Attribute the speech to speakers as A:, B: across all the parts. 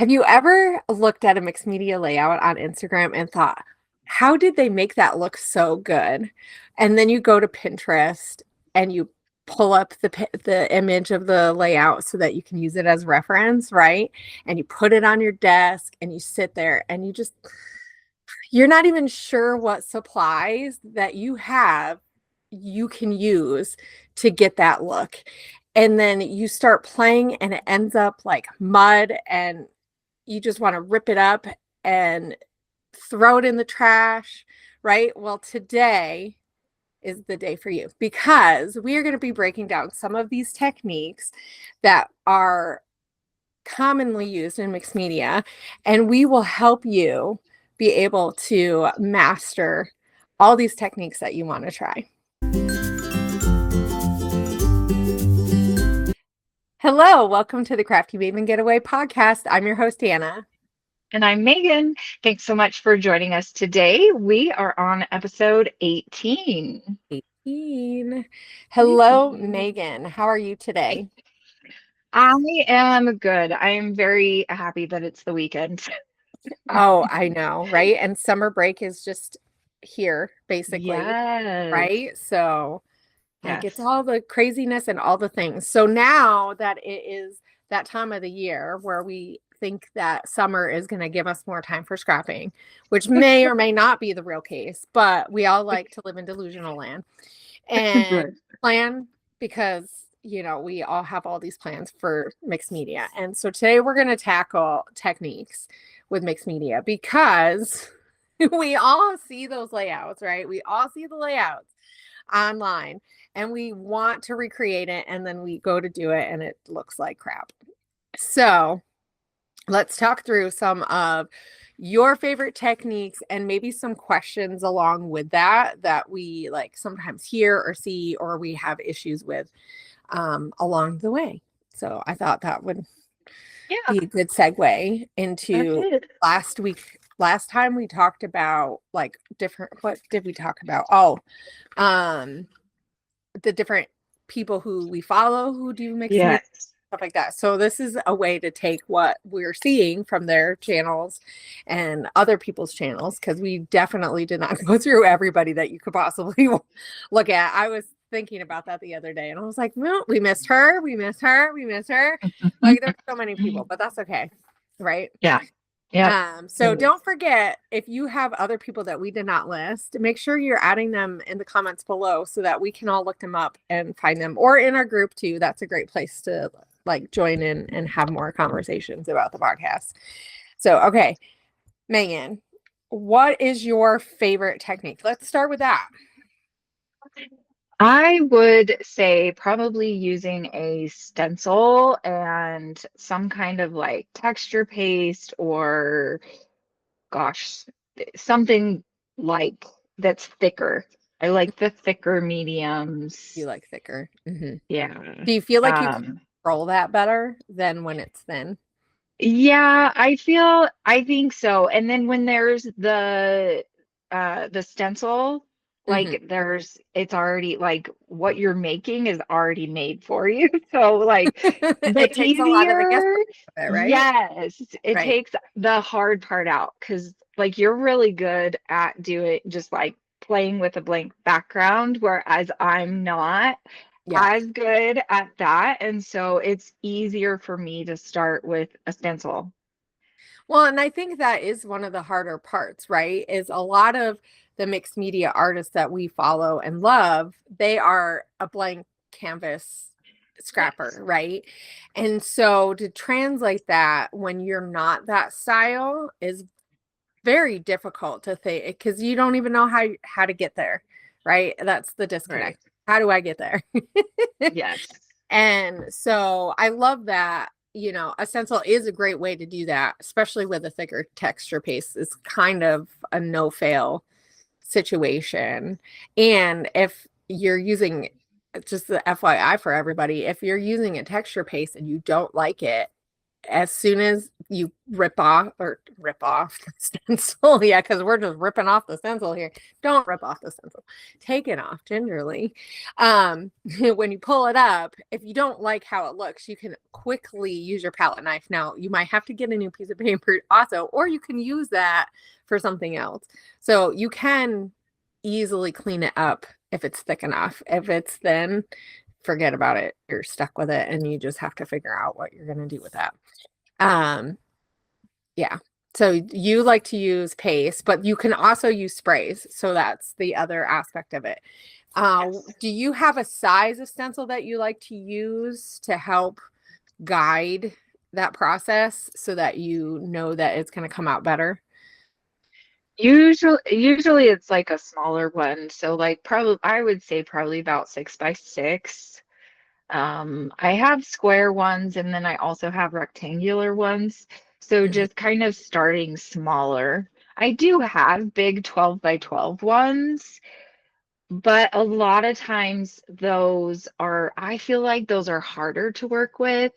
A: Have you ever looked at a mixed media layout on Instagram and thought, how did they make that look so good? And then you go to Pinterest and you pull up the image of the layout so that you can use it as reference, right? And you put it on your desk and you sit there and you're not even sure what supplies that you have you can use to get that look. And then you start playing and it ends up like mud and you just want to rip it up and throw it in the trash, right? Well, today is the day for you because we are going to be breaking down some of these techniques that are commonly used in mixed media, and we will help you be able to master all these techniques that you want to try. Hello, welcome to the Crafty Maven Getaway podcast. I'm your host, Anna.
B: And I'm Megan. Thanks so much for joining us today. We are on episode 18.
A: 18. Hello, Megan. How are you today?
B: I am good. I am very happy that it's the weekend.
A: Oh, I know, right? And summer break is just here, basically,
B: Yes.
A: right? So like
B: Yes.
A: it's all the craziness and all the things. So now that it is that time of the year where we think that summer is going to give us more time for scrapping, which may or may not be the real case, but we all like to live in delusional land and plan because, you know, we all have all these plans for mixed media. And so today we're going to tackle techniques with mixed media because we all see those layouts, right? We all see the layouts online and we want to recreate it, and then we go to do it and it looks like crap. So let's talk through some of your favorite techniques and maybe some questions along with that we like sometimes hear or see or we have issues with along the way. So I thought that would be a good segue into last time we talked about like what did we talk about? The different people who we follow who do mixed media, stuff like that. So this is a way to take what we're seeing from their channels and other people's channels, because we definitely did not go through everybody that you could possibly look at. I was thinking about that the other day and I was like, well, we missed her. Like there's so many people, but that's okay. Right.
B: Yeah. Yeah.
A: So don't forget, if you have other people that we did not list, make sure you're adding them in the comments below so that we can all look them up and find them, or in our group too. That's a great place to like join in and have more conversations about the podcast. So, okay, Megan, what is your favorite technique? Let's start with that.
B: I would say probably using a stencil and some kind of like texture paste or gosh, something like that's thicker. I like the thicker mediums.
A: You like thicker. Mm-hmm.
B: Yeah.
A: Do you feel like you can control that better than when it's thin?
B: Yeah, I think so. And then when there's the stencil, like it's already like what you're making is already made for you. So like the
A: it takes a lot of the guesswork of it, right?
B: Yes, it takes the hard part out because like you're really good at doing just like playing with a blank background, whereas I'm not as good at that. And so it's easier for me to start with a stencil.
A: Well, and I think that is one of the harder parts, right? Is a lot of the mixed media artists that we follow and love, they are a blank canvas scrapper, right? And so to translate that when you're not that style is very difficult to think, because you don't even know how to get there, right? That's the disconnect. How do I get there?
B: Yes.
A: And so I love that, you know, a stencil is a great way to do that, especially with a thicker texture paste. It's kind of a no-fail situation. And if you're using, just the FYI for everybody, if you're using a texture paste and you don't like it, as soon as you rip off the stencil, yeah, because we're just ripping off the stencil here. Don't rip off the stencil. Take it off gingerly. When you pull it up, if you don't like how it looks, you can quickly use your palette knife. Now, you might have to get a new piece of paper also, or you can use that for something else. So you can easily clean it up if it's thick enough. If it's thin, forget about it. You're stuck with it, and you just have to figure out what you're going to do with that. Yeah. So you like to use paste, but you can also use sprays. So that's the other aspect of it.
B: Yes.
A: Do you have a size of stencil that you like to use to help guide that process so that you know that it's going to come out better?
B: Usually it's like a smaller one. So like probably I would say probably about 6x6. I have square ones and then I also have rectangular ones. So just kind of starting smaller. I do have big 12x12 ones, but a lot of times I feel like those are harder to work with,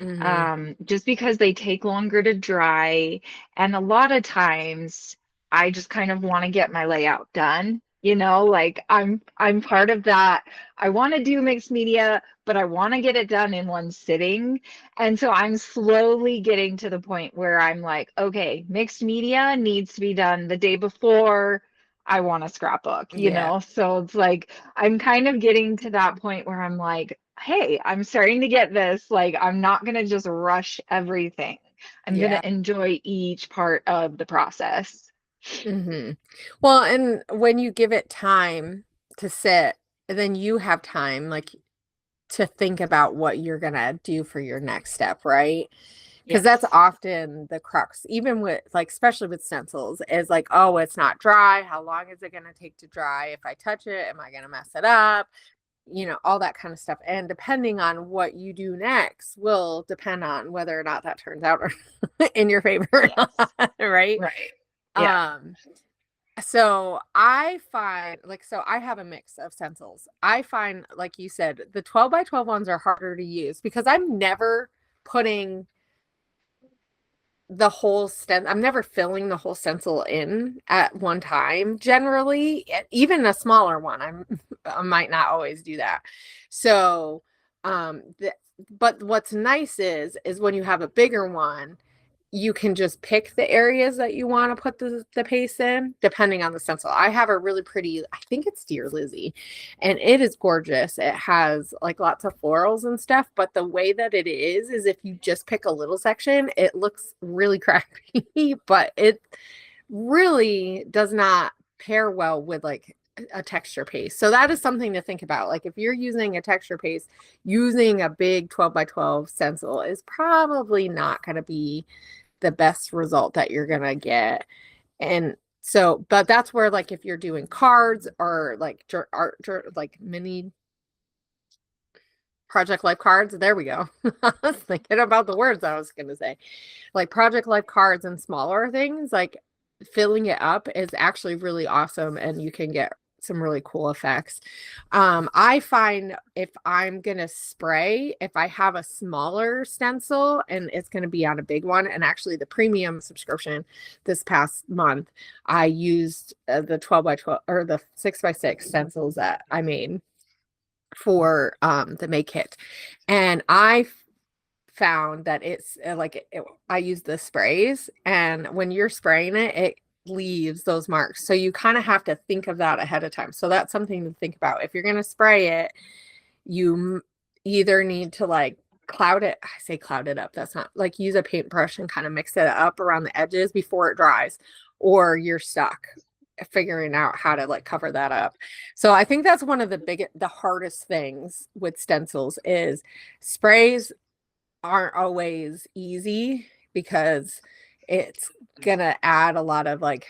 A: Mm-hmm.
B: just because they take longer to dry. And a lot of times I just kind of want to get my layout done. Like I'm part of that. I want to do mixed media, but I want to get it done in one sitting. And so I'm slowly getting to the point where I'm like, okay, mixed media needs to be done the day before I want a scrapbook.
A: Yeah.
B: So it's like I'm kind of getting to that point where I'm like, hey, I'm starting to get this. Like, I'm not going to just rush everything. I'm going
A: Yeah.
B: to enjoy each part of the process.
A: Mm-hmm. Well, and when you give it time to sit, then you have time like to think about what you're gonna do for your next step, right? Because that's
B: Yes.
A: often the crux, even with like, especially with stencils, is like, oh, it's not dry. How long is it gonna take to dry? If I touch it, am I gonna mess it up? All that kind of stuff. And depending on what you do next will depend on whether or not that turns out in your favor or
B: Yes.
A: not, right?
B: Right. Yeah.
A: Um, so I find so I have a mix of stencils. I find, like you said, the 12x12 ones are harder to use because I'm never putting the whole I'm never filling the whole stencil in at one time. Generally, even a smaller one, I might not always do that. So, but what's nice is when you have a bigger one, you can just pick the areas that you want to put the paste in, depending on the stencil. I have a really pretty, I think it's Dear Lizzie, and it is gorgeous. It has like lots of florals and stuff, but the way that it is if you just pick a little section, it looks really crappy, but it really does not pair well with like a texture paste. So that is something to think about. Like if you're using a texture paste, using a big 12x12 stencil is probably not going to be the best result that you're going to get. And so, but that's where, like, if you're doing cards or like art, like mini project life cards, there we go. I was thinking about the words I was going to say, like project life cards and smaller things, like filling it up is actually really awesome, and you can get some really cool effects. I find if I'm gonna spray, if I have a smaller stencil and it's gonna be on a big one, and actually the premium subscription this past month, I used the 12x12 or the 6x6 stencils that I made for the make kit, and I found that it's I use the sprays, and when you're spraying it leaves those marks. So you kind of have to think of that ahead of time. So that's something to think about. If you're going to spray it, you either need to like cloud it. I say cloud it up. That's not like, use a paintbrush and kind of mix it up around the edges before it dries, or you're stuck figuring out how to like cover that up. So I think that's one of the hardest things with stencils is sprays aren't always easy because it's gonna add a lot of like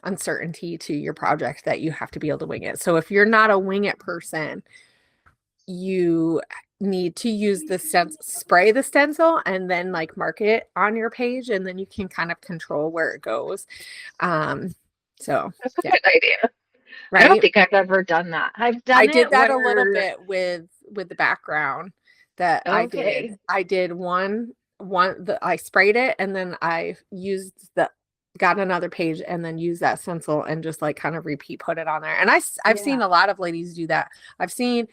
A: uncertainty to your project that you have to be able to wing it. So if you're not a wing it person, you need to use the spray the stencil and then like mark it on your page, and then you can kind of control where it goes. So
B: That's a
A: yeah,
B: good idea. I don't
A: right.
B: think I've ever done that. I've
A: I
B: done
A: did
B: it
A: that a little
B: where,
A: bit with the background that
B: okay.
A: I did one. I sprayed it and then I got another page and then used that stencil and just like kind of repeat put it on there. And I've seen a lot of ladies do that. I've seen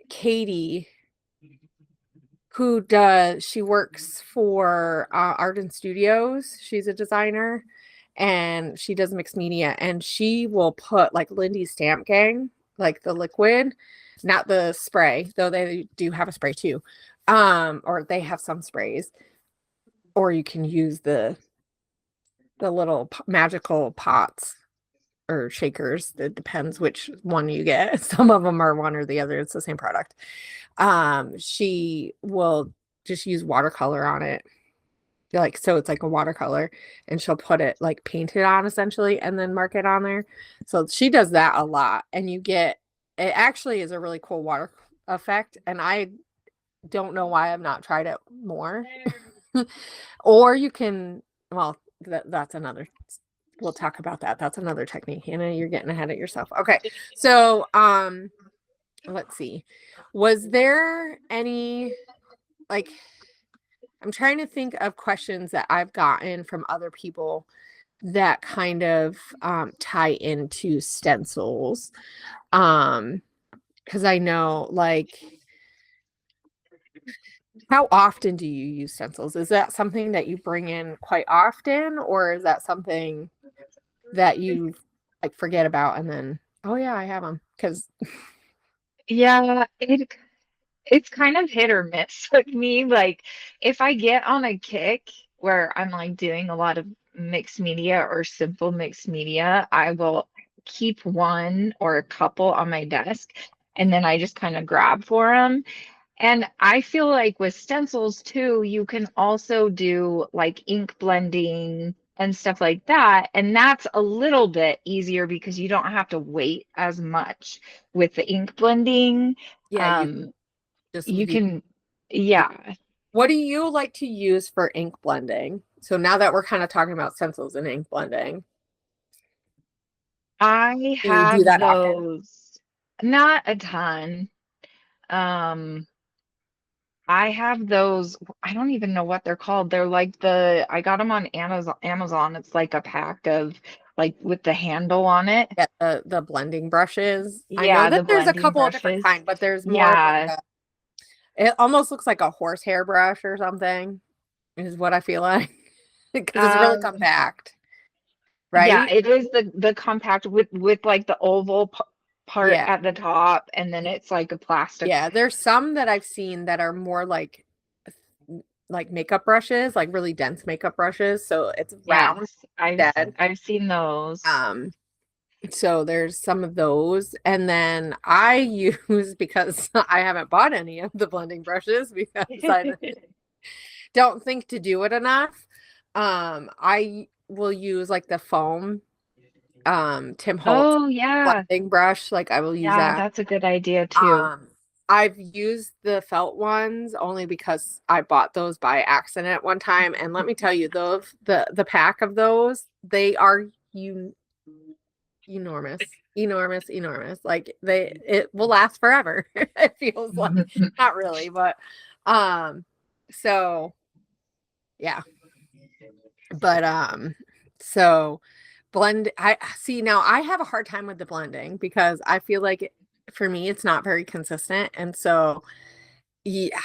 A: Katie, she works for Art Studios. She's a designer and she does mixed media, and she will put like Lindy's Stamp Gang, like the liquid, not the spray, though they do have a spray too. Or they have some sprays, or you can use the little magical pots or shakers. It depends which one you get. Some of them are one or the other. It's the same product. She will just use watercolor on it. Like, so it's like a watercolor, and she'll put it like painted on essentially and then mark it on there. So she does that a lot, and it actually is a really cool water effect. And I don't know why I've not tried it more. Or you can, well, that's another, we'll talk about that. That's another technique. Hannah, you're getting ahead of yourself. Okay. So, let's see. Was there any, like, I'm trying to think of questions that I've gotten from other people that kind of tie into stencils. Because I know, like, how often do you use stencils? Is that something that you bring in quite often, or is that something that you like forget about and then, oh yeah, I have them? Because
B: Yeah, it's kind of hit or miss with me. Like if I get on a kick where I'm like doing a lot of mixed media or simple mixed media, I will keep one or a couple on my desk and then I just kind of grab for them. And I feel like with stencils too, you can also do like ink blending and stuff like that. And that's a little bit easier because you don't have to wait as much with the ink blending.
A: yeah,
B: You can, yeah.
A: What do you like to use for ink blending? So now that we're kind of talking about stencils and ink blending,
B: I
A: do you do
B: have
A: that often?
B: those, not a ton. Um, I have those, I don't even know what they're called. They're like I got them on Amazon. It's like a pack of like with the handle on it.
A: Yeah, the blending brushes. I know
B: Yeah, the
A: that there's a
B: blending
A: couple of different
B: brushes.
A: kinds, but there's more of like
B: Yeah.
A: it almost looks like a horsehair brush or something, is what I feel like. Because it's really
B: Um,
A: compact,
B: yeah,
A: right?
B: it is the compact with like the oval part
A: Yeah.
B: at the top, and then it's like a plastic.
A: Yeah, there's some that I've seen that are more like makeup brushes, like really dense makeup brushes. So it's round,
B: Yes, I've
A: dead.
B: I've seen those.
A: Um, so there's some of those. And then I use, because I haven't bought any of the blending brushes because I don't think to do it enough. I will use like the foam, Tim Holtz
B: Oh yeah.
A: blending brush. Like I will use
B: Yeah,
A: that.
B: that's a good idea too.
A: Um, I've used the felt ones only because I bought those by accident one time, and let me tell you, the pack of those, they are enormous, enormous, enormous. Like it will last forever. It feels like, not really, but so yeah. But so I see, now I have a hard time with the blending because I feel like for me it's not very consistent, and so yeah,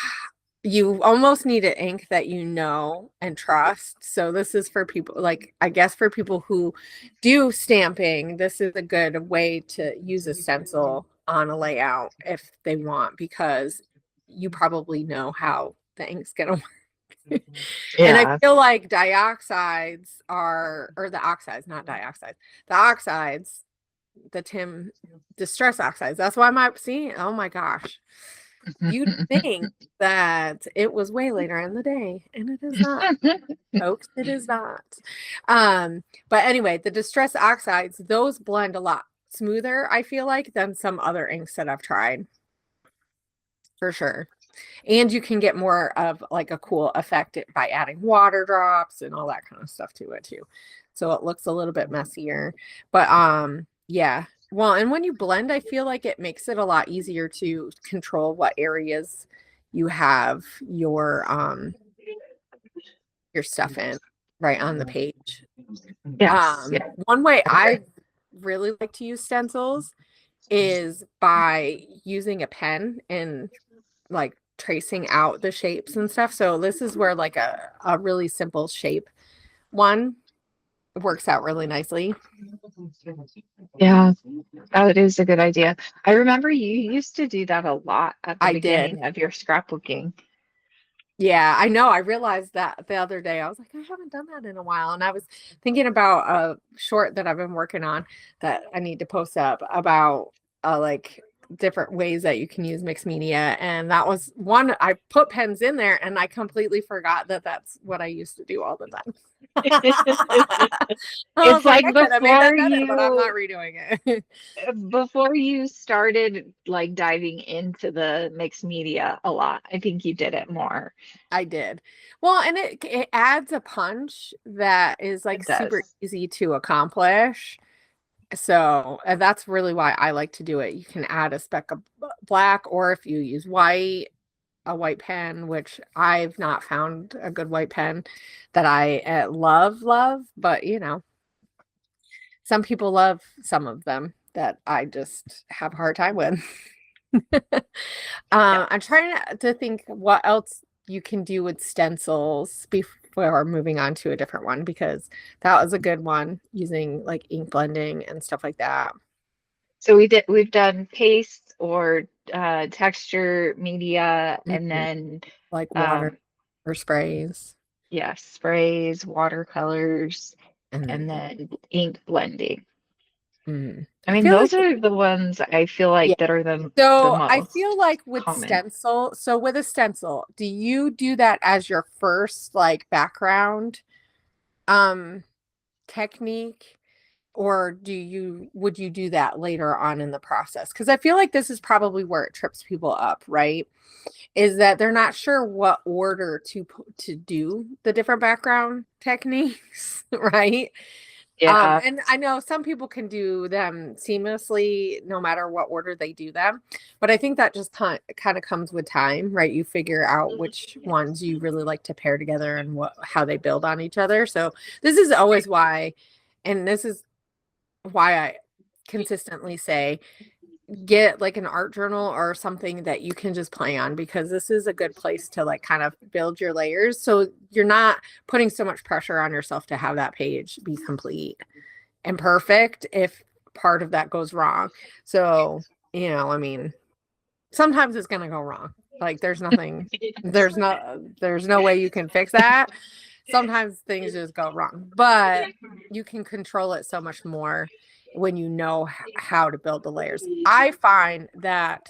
A: you almost need an ink that you know and trust. So this is for people, like, I guess for people who do stamping, this is a good way to use a stencil on a layout if they want, because you probably know how the ink's gonna work. And I
B: Yeah.
A: feel like dioxides or the oxides, not dioxides, the oxides, the Tim distress oxides. That's why oh my gosh. You'd think that it was way later in the day, and it is not, folks. It is not. But anyway, the distress oxides, those blend a lot smoother, I feel like, than some other inks that I've tried. For sure. And you can get more of like a cool effect by adding water drops and all that kind of stuff to it too. So it looks a little bit messier. But yeah. Well, and when you blend, I feel like it makes it a lot easier to control what areas you have your stuff in right on the page.
B: Yes. Yeah.
A: One way I really like to use stencils is by using a pen and like tracing out the shapes and stuff. So this is where like a really simple shape one works out really nicely.
B: Yeah, that is a good idea. I remember you used to do that a lot at the
A: I did.
B: beginning of your scrapbooking.
A: Yeah, I know. I realized that the other day. I was like, I haven't done that in a while. And I was thinking about a short that I've been working on that I need to post up about like different ways that you can use mixed media. And that was one. I put pens in there and I completely forgot that that's what I used to do all the time. I
B: It's
A: was like,
B: like
A: I could have made that better, but I'm not redoing it.
B: before you started like diving into the mixed media a lot. I think you did it more.
A: I did. Well, and it adds a punch that is like
B: It does.
A: super easy to accomplish. So that's really why I like to do it. You can add a speck of black, or if you use white, a white pen, which I've not found a good white pen that I love, but you know, some people love some of them that I just have a hard time with. I'm trying to think what else you can do with stencils before moving on to a different one, because that was a good one using like ink blending and stuff like that.
B: So we've done paste or texture media, and
A: Mhm.
B: then
A: Like water
B: um
A: or sprays.
B: yeah, sprays, watercolors,
A: And
B: and
A: then
B: then ink blending. I
A: I
B: mean,
A: feel like
B: those are the ones I feel
A: yeah.
B: like that are the
A: So I feel
B: most
A: like with
B: common.
A: stencil, so with a stencil, do you do that as your first like background um technique, or would you do that later on in the process? Because I feel like this is probably where it trips people up, right? Is that they're not sure what order to do the different background techniques, right?
B: Yeah.
A: And I know some people can do them seamlessly no matter what order they do them, but I think that just kind of comes with time, right? You figure out which ones you really like to pair together and how they build on each other. So this is always why, and this is why I consistently say get like an art journal or something that you can just play on, because this is a good place to like kind of build your layers so you're not putting so much pressure on yourself to have that page be complete and perfect if part of that goes wrong. So, you know, I mean, sometimes it's going to go wrong. Like there's no way you can fix that. Sometimes things just go wrong, but you can control it so much more when you know how to build the layers. I find that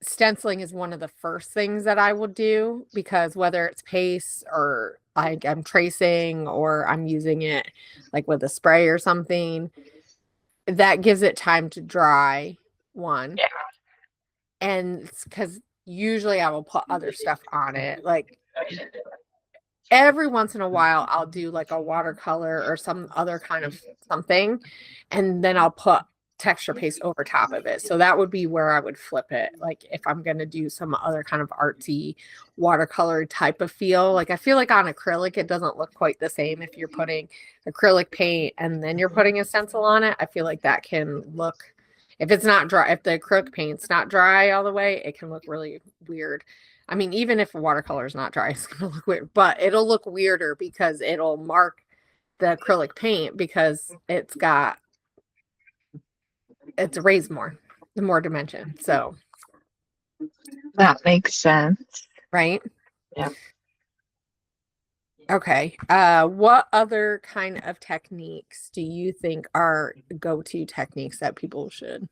A: stenciling is one of the first things that I will do, because whether it's paste or like I'm tracing or I'm using it like with a spray or something, that gives it time to dry, one.
B: Yeah.
A: And because usually I will put other stuff on it. Like every once in a while, I'll do like a watercolor or some other kind of something, and then I'll put texture paste over top of it. So that would be where I would flip it. Like if I'm going to do some other kind of artsy watercolor type of feel, like I feel like on acrylic, it doesn't look quite the same if you're putting acrylic paint and then you're putting a stencil on it. I feel like that can look, if it's not dry, if the acrylic paint's not dry all the way, it can look really weird. I mean, even if a watercolor is not dry, it's going to look weird, but it'll look weirder because it'll mark the acrylic paint because it's raised more, the more dimension. So,
B: That makes sense.
A: right.
B: Yeah.
A: Okay. What other kind of techniques do you think are go-to techniques that people should?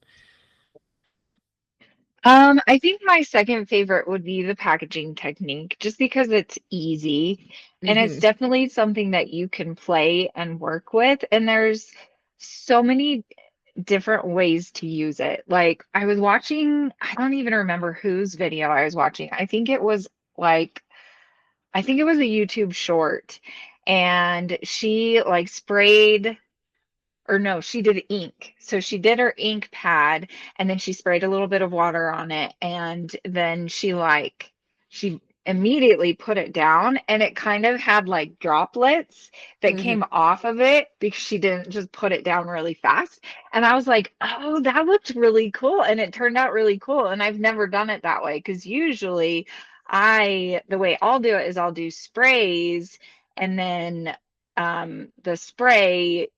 B: I think my second favorite would be the packaging technique, just because it's easy and it's
A: Mm-hmm.
B: definitely something that you can play and work with. And there's so many different ways to use it. Like I was watching, I don't even remember whose video I was watching. I think it was a YouTube short, and she like sprayed, or no, she did ink. So she did her ink pad and then she sprayed a little bit of water on it, and then she like she immediately put it down, and it kind of had like droplets that
A: Hmm.
B: came off of it because she didn't just put it down really fast. And I was like, oh, that looked really cool. And it turned out really cool. And I've never done it that way because usually the way I'll do it is I'll do sprays, and then the spray,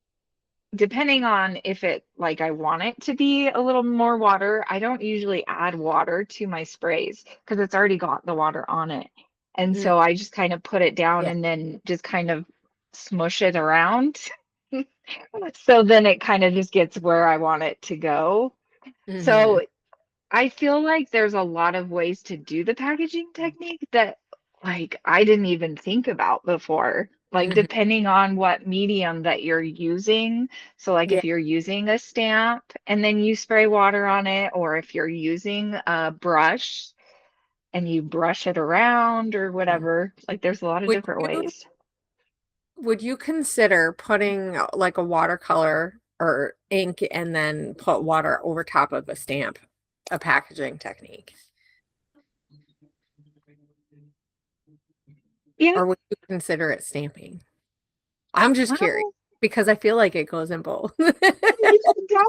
B: depending on if it like I want it to be a little more water, I don't usually add water to my sprays because it's already got the water on it. And
A: Mm,
B: so I just kind of put it down
A: yeah.
B: and then just kind of smush it around. So then it kind of just gets where I want it to go.
A: Hmm.
B: So I feel like there's a lot of ways to do the packaging technique that like I didn't even think about before. Like
A: Hmm.
B: depending on what medium that you're using. So like
A: Yeah.
B: if you're using a stamp and then you spray water on it, or if you're using a brush and you brush it around or
A: Mhm.
B: whatever. Like there's a lot of
A: Would
B: different
A: you
B: ways.
A: would you consider putting like a watercolor or ink and then put water over top of a stamp, a packaging technique?
B: Yeah.
A: Or would you consider it stamping? I'm just curious
B: Well,
A: because I feel like it goes in both.
B: it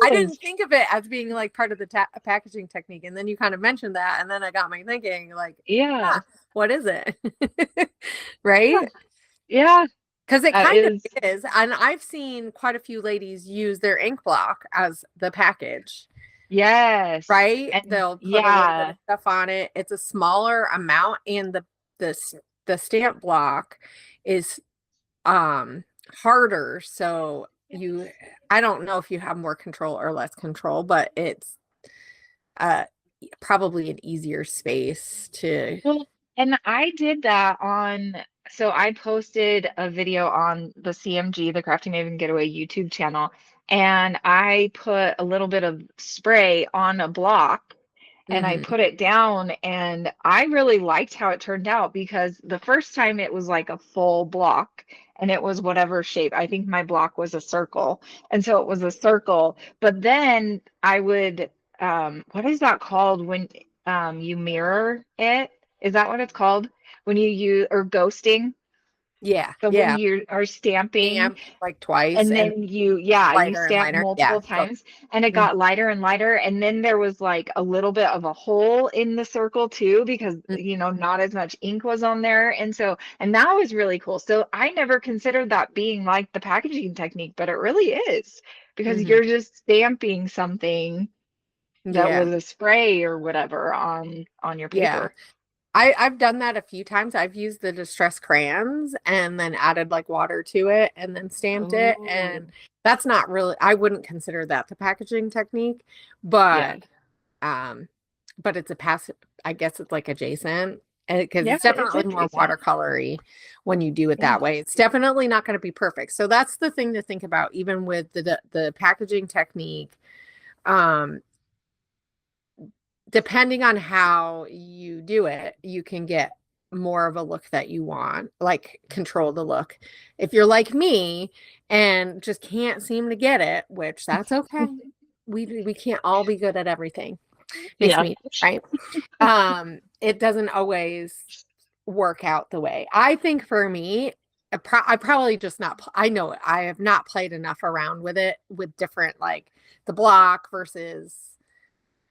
A: I
B: does.
A: didn't think of it as being like part of the packaging technique. And then you kind of mentioned that. And then I got me thinking, like,
B: Yeah.
A: huh, what is it?
B: Yeah.
A: Right?
B: Yeah.
A: Because it
B: That
A: kind of
B: is.
A: is. And I've seen quite a few ladies use their ink block as the package,
B: Yes.
A: right?
B: And
A: They'll put a little bit of
B: yeah.
A: stuff on it. It's a smaller amount, and the stamp block is harder. So you, I don't know if you have more control or less control, but it's uh probably an easier space to.
B: Well, and I did that so I posted a video on the CMG, the Crafty Maven Getaway YouTube channel, and I put a little bit of spray on a block and I
A: Mhm.
B: put it down, and I really liked how it turned out because the first time it was like a full block and it was whatever shape. I think my block was a circle. And so it was a circle, but then I would what is that called when you mirror it? Is that what it's called? When you use or ghosting?
A: Yeah,
B: So when
A: yeah.
B: you are stamping
A: Stamp like twice
B: and
A: and
B: then you
A: lighter and
B: stamp
A: lighter. Yeah.
B: multiple
A: So,
B: times and it
A: mhm,
B: got lighter and lighter. And then there was like a little bit of a hole in the circle too, because
A: mhm,
B: not as much ink was on there. And that was really cool. So I never considered that being like the packaging technique, but it really is because
A: mhm.
B: you're just stamping something that
A: Yeah.
B: was a spray or whatever on your
A: Yeah.
B: paper.
A: I've done that a few times. I've used the distress crayons and then added like water to it and then stamped it.
B: Oh,
A: And that's not really, I wouldn't consider that the packaging technique,
B: yeah.
A: um, but it's a passive, I guess it's like adjacent because
B: Yeah,
A: it's
B: it's
A: definitely more
B: adjacent.
A: watercolory when you do it
B: Yeah.
A: that way. It's definitely not going to be perfect. So that's the thing to think about, even with the packaging technique. Um, Depending on how you do it, you can get more of a look that you want, like control the look. If you're like me and just can't seem to get it, which that's okay. We can't all be good at everything. Makes
B: Yeah.
A: me, right? It doesn't always work out the way. I think for me, I probably just not I know it. I have not played enough around with it with different like the block versus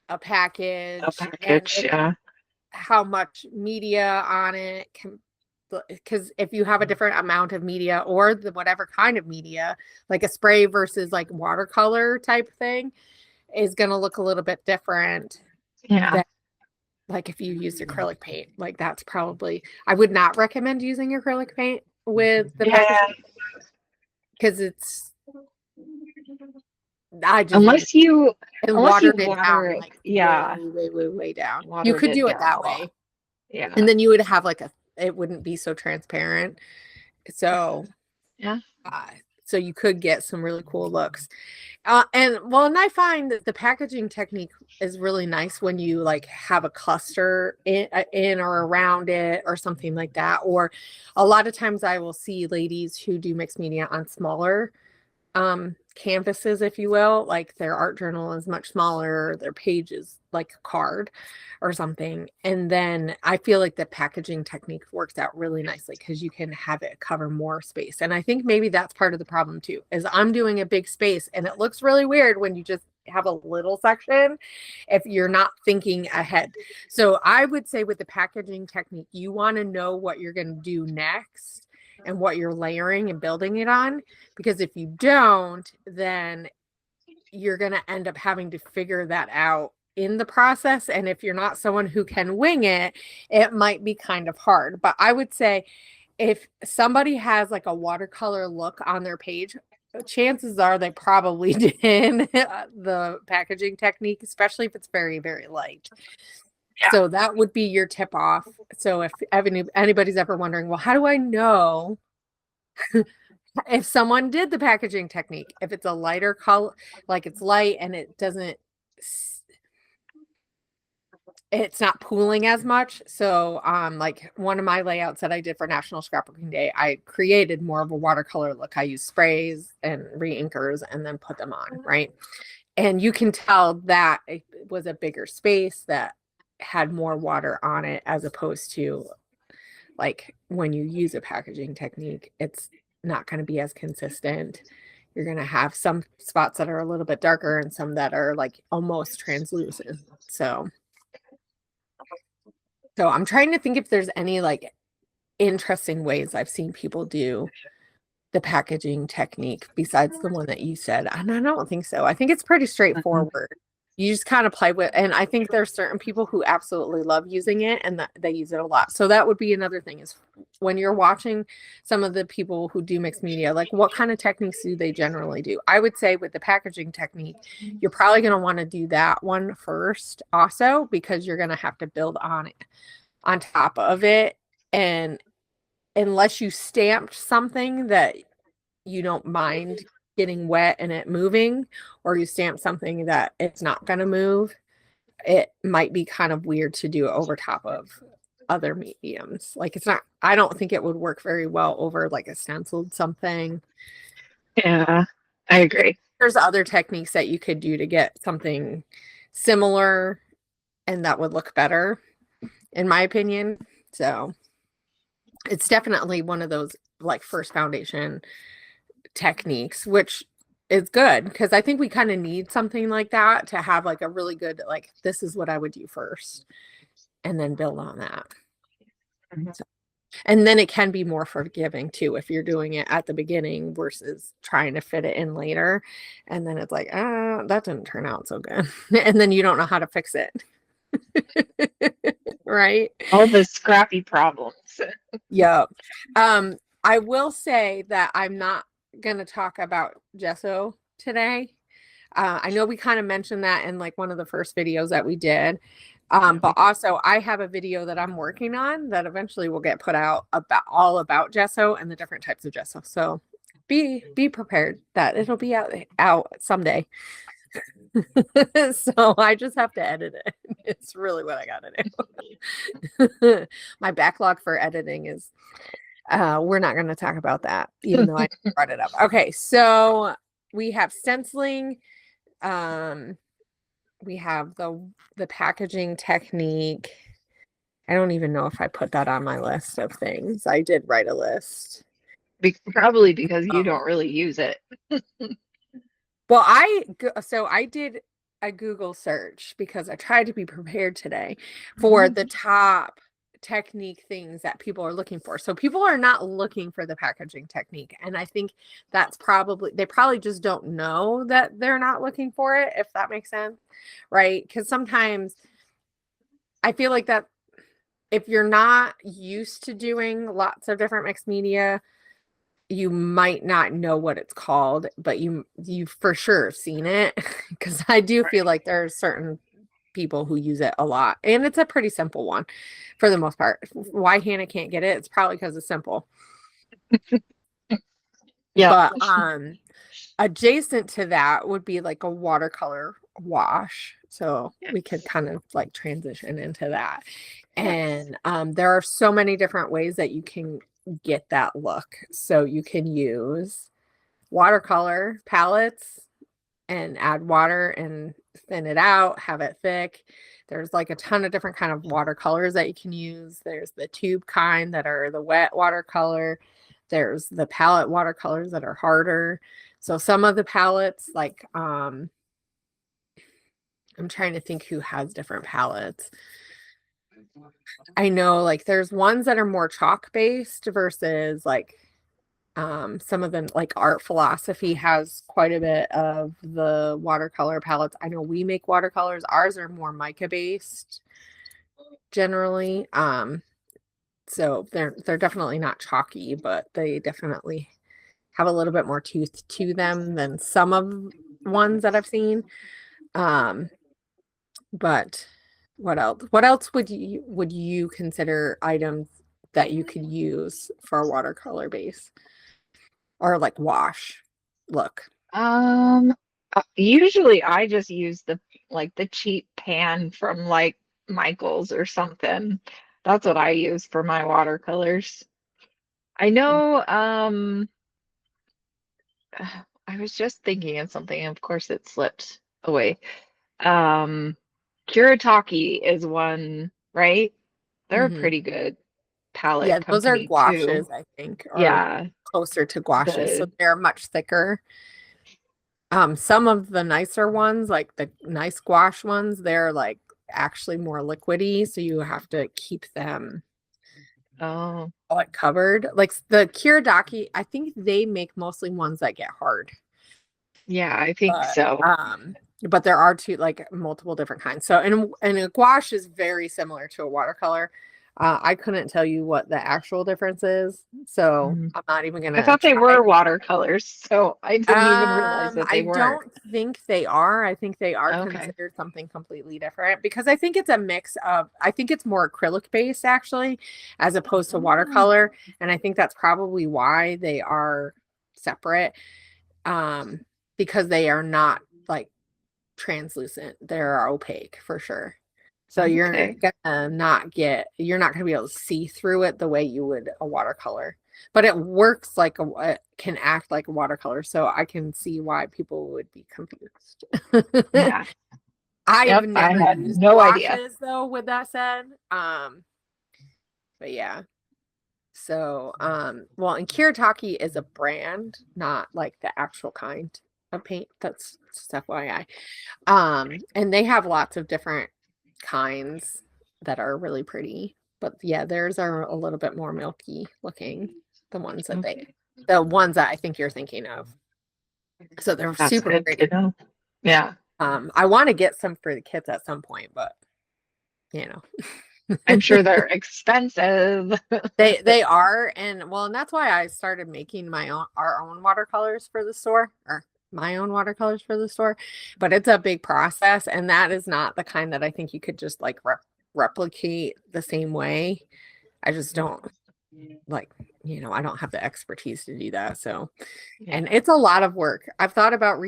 A: a
B: A
A: package and
B: package, yeah.
A: how much media on it can, because if you have a different amount of media or the whatever kind of media, like a spray versus like watercolor type thing, is going to look a little bit different
B: Yeah.
A: than like if you use acrylic paint. Like that's probably, I would not recommend using acrylic paint with the package
B: Yeah.
A: because it's, I just wouldn't,
B: Unless you
A: and
B: unless you
A: watered it
B: water
A: down
B: it,
A: like way,
B: yeah,
A: way, way, way down. You
B: watered
A: could
B: it
A: do it
B: down a
A: that
B: lot.
A: way.
B: Yeah.
A: And then you would have like it wouldn't be so transparent. So,
B: Yeah.
A: uh, so you could get some really cool looks. And I find that the packaging technique is really nice when you like have a cluster in or around it or something like that. Or a lot of times I will see ladies who do mixed media on smaller canvases, if you will, like their art journal is much smaller, their page is like a card or something. And then I feel like the packaging technique works out really nicely because you can have it cover more space. And I think maybe that's part of the problem too, is I'm doing a big space and it looks really weird when you just have a little section if you're not thinking ahead. So I would say with the packaging technique, you want to know what you're going to do next and what you're layering and building it on, because if you don't, then you're going to end up having to figure that out in the process. And if you're not someone who can wing it, it might be kind of hard. But I would say if somebody has like a watercolor look on their page, chances are they probably did the packaging technique, especially if it's very, very light. Yeah. So that would be your tip off. So if anybody's ever wondering, well, how do I know if someone did the packaging technique? If it's a lighter color, like it's light and it doesn't, it's not pooling as much. So like one of my layouts that I did for National Scrapbooking Day, I created more of a watercolor look. I used sprays and re-inkers and then put them on, right? And you can tell that it was a bigger space that had more water on it, as opposed to like when you use a packaging technique, it's not going to be as consistent. You're going to have some spots that are a little bit darker and some that are like almost translucent. So I'm trying to think if there's any like interesting ways I've seen people do the packaging technique besides the one that you said. And I don't think so. I think it's pretty straightforward. You just kind of play with, and I think there's certain people who absolutely love using it and that they use it a lot. So that would be another thing, is when you're watching some of the people who do mixed media, like what kind of techniques do they generally do? I would say with the packaging technique, you're probably going to want to do that one first also, because you're going to have to build on it, on top of it. And unless you stamped something that you don't mind getting wet and it moving, or you stamp something that it's not going to move, it might be kind of weird to do over top of other mediums. Like it's not, I don't think it would work very well over like a stenciled something.
B: Yeah, I agree.
A: There's other techniques that you could do to get something similar and that would look better, in my opinion. So it's definitely one of those like first foundation techniques, which is good because I think we kind of need something like that to have like a really good, like, this is what I would do first and then build on that. So, and then it can be more forgiving too if you're doing it at the beginning versus trying to fit it in later, and then it's like, that didn't turn out so good. And then you don't know how to fix it. Right?
B: All the scrappy problems.
A: Yep. I will say that I'm not going to talk about gesso today. I know we kind of mentioned that in like one of the first videos that we did. But also I have a video that I'm working on that eventually will get put out all about gesso and the different types of gesso. So be prepared that it'll be out someday. So I just have to edit it. It's really what I got to do. My backlog for editing is, we're not going to talk about that, even though I brought it up. Okay, so we have stenciling. We have the packaging technique. I don't even know if I put that on my list of things. I did write a list.
B: Probably because you don't really use it.
A: Well, I did a Google search because I tried to be prepared today for the top technique things that people are looking for. So people are not looking for the packaging technique. And I think that's they probably just don't know that they're not looking for it, if that makes sense. Right? Because sometimes I feel like that if you're not used to doing lots of different mixed media, you might not know what it's called, but you've for sure seen it, because I do feel like there are certain people who use it a lot, and it's a pretty simple one for the most part. Why Hannah can't get it? It's probably because it's simple. Yeah. But adjacent to that would be like a watercolor wash. So we could kind of like transition into that. And there are so many different ways that you can get that look. So you can use watercolor palettes and add water and thin it out, have it thick. There's like a ton of different kind of watercolors that you can use. There's the tube kind that are the wet watercolor. There's the palette watercolors that are harder. So some of the palettes, like I'm trying to think who has different palettes. I know like there's ones that are more chalk based versus like some of them, like Art Philosophy has quite a bit of the watercolor palettes. I know we make watercolors. Ours are more mica based generally. So they're definitely not chalky, but they definitely have a little bit more tooth to them than some of ones that I've seen. But what else? What else would you consider items that you could use for a watercolor base or like wash look?
B: Usually I just use the cheap pan from like Michael's or something. That's what I use for my watercolors. I know, I was just thinking of something, of course it slipped away. Kuretake is one, right? They're a pretty good palette
A: Yeah, those are
B: company
A: gouaches,
B: too.
A: I think, or
B: Yeah,
A: closer to gouaches. So
B: the
A: they're much thicker. Some of the nicer ones, like the nice gouache ones, they're like actually more liquidy, so you have to keep them
B: oh
A: like covered. Like the Kuretake, I think they make mostly ones that get hard.
B: yeah, I think
A: But
B: so.
A: but there are two like multiple different kinds. So and a gouache is very similar to a watercolor. I couldn't tell you what the actual difference is, so
B: Mhm.
A: I'm not even
B: I
A: gonna
B: thought they
A: try.
B: were watercolors, so I didn't even realize that they
A: I
B: weren't.
A: don't think they are. I think they are
B: Okay.
A: considered something completely different because I think it's a mix of, I think it's more acrylic based actually, as opposed to
B: Oh,
A: watercolor. And I think that's probably why they are separate. Um, because they are not like translucent. They're opaque for sure. So
B: okay.
A: you're not gonna be able to see through it the way you would a watercolor. But it works like it can act like a watercolor, so I can see why people would be confused.
B: Yeah.
A: I've
B: Yep, I
A: never
B: had
A: used
B: no idea.
A: gouaches though, with that said. But yeah. So well, and Kiritaki is a brand, not like the actual kind of paint. That's just FYI. And they have lots of different kinds that are really pretty. But yeah, theirs are a little bit more milky looking, the ones that
B: Okay.
A: the ones that I think you're thinking of. So they're
B: That's
A: super
B: good to
A: pretty.
B: know. Yeah.
A: I want to get some for the kids at some point, but you know.
B: I'm sure they're expensive.
A: They are, and well, and that's why I started making our own watercolors for the store, or my own watercolors for the store. But it's a big process, and that is not the kind that I think you could just like replicate the same way. I just don't like, I don't have the expertise to do that. So, and
B: Yeah.
A: it's a lot of work. I've thought about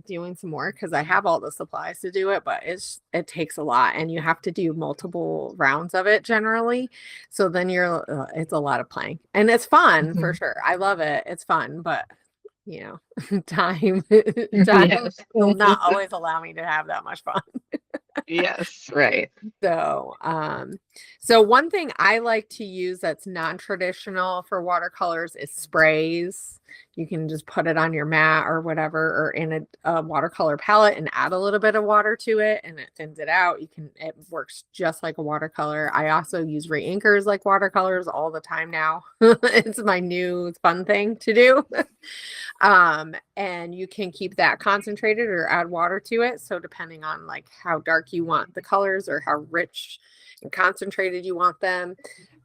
A: doing some more because I have all the supplies to do it, but it takes a lot, and you have to do multiple rounds of it generally. So then it's a lot of playing, and it's fun for
B: Mhm.
A: sure. I love it. It's fun, but time
B: Yes.
A: will not always allow me to have that much fun.
B: Yes, right.
A: So one thing I like to use that's non-traditional for watercolors is sprays. You can just put it on your mat or whatever, or in a watercolor palette and add a little bit of water to it, and it thins it out. It works just like a watercolor. I also use reinkers like watercolors all the time now. It's my new fun thing to do. And you can keep that concentrated or add water to it. So depending on like how dark you want the colors or how rich and concentrated you want them.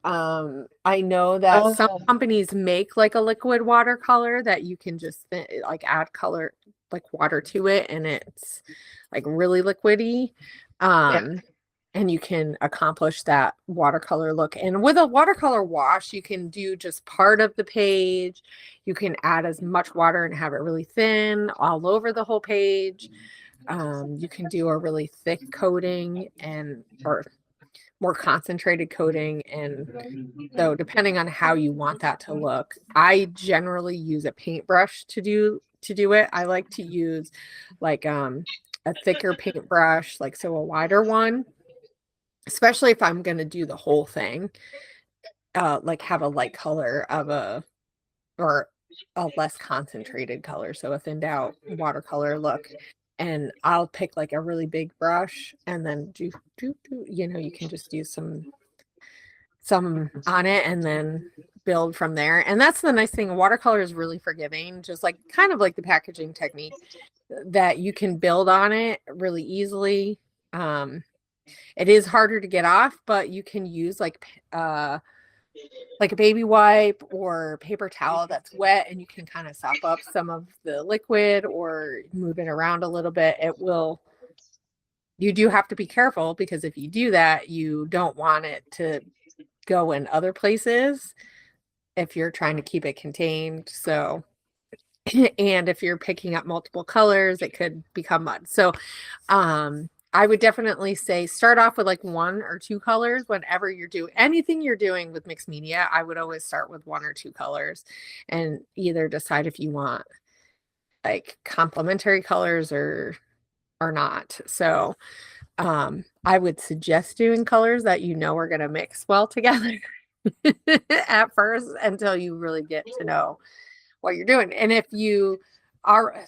A: I know that some
B: Oh,
A: companies make like a liquid watercolor that you can just like add color, like water to it, and it's like really liquidy.
B: yeah.
A: And you can accomplish that watercolor look. And with a watercolor wash, you can do just part of the page. You can add as much water and have it really thin all over the whole page. You can do a really thick coating or more concentrated coating. And so depending on how you want that to look, I generally use a paintbrush to do to do it. I like to use like a thicker paintbrush, like so a wider one, especially if I'm going to do the whole thing. Like have a light color of or a less concentrated color, so a thinned out watercolor look. And I'll pick like a really big brush and then you know, you can just use some on it and then build from there. And that's the nice thing. Watercolor is really forgiving, just like kind of like the packaging technique, that you can build on it really easily. It is harder to get off, but you can use like a baby wipe or paper towel that's wet, and you can kind of sop up some of the liquid or move it around a little bit. You do have to be careful, because if you do that, you don't want it to go in other places if you're trying to keep it contained. So, and if you're picking up multiple colors, it could become mud. So, I would definitely say start off with like 1 or 2 colors whenever you're doing anything you're doing with mixed media. I would always start with 1 or 2 colors and either decide if you want like complementary colors or not. So, I would suggest doing colors that you know are going to mix well together at first until you really get to know what you're doing. And if you are,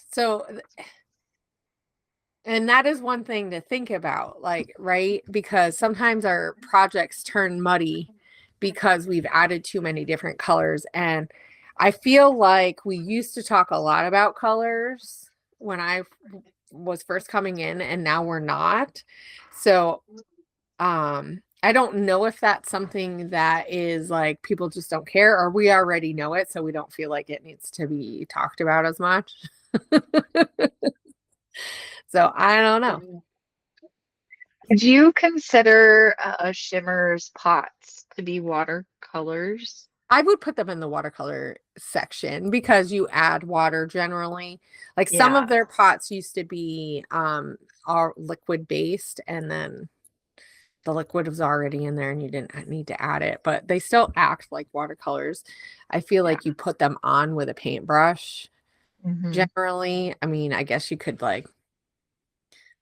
A: and that is one thing to think about, like, right? Because sometimes our projects turn muddy because we've added too many different colors. And I feel like we used to talk a lot about colors when I was first coming in, and now we're not. So, I don't know if that's something that is like people just don't care, or we already know it, so we don't feel like it needs to be talked about as much. So I don't know.
B: Do you consider Shimmerz pots to be watercolors?
A: I would put them in the watercolor section because you add water generally. Like some of their pots used to be all liquid based, and then the liquid was already in there and you didn't need to add it, but they still act like watercolors. I feel like you put them on with a paintbrush generally. I mean, I guess you could like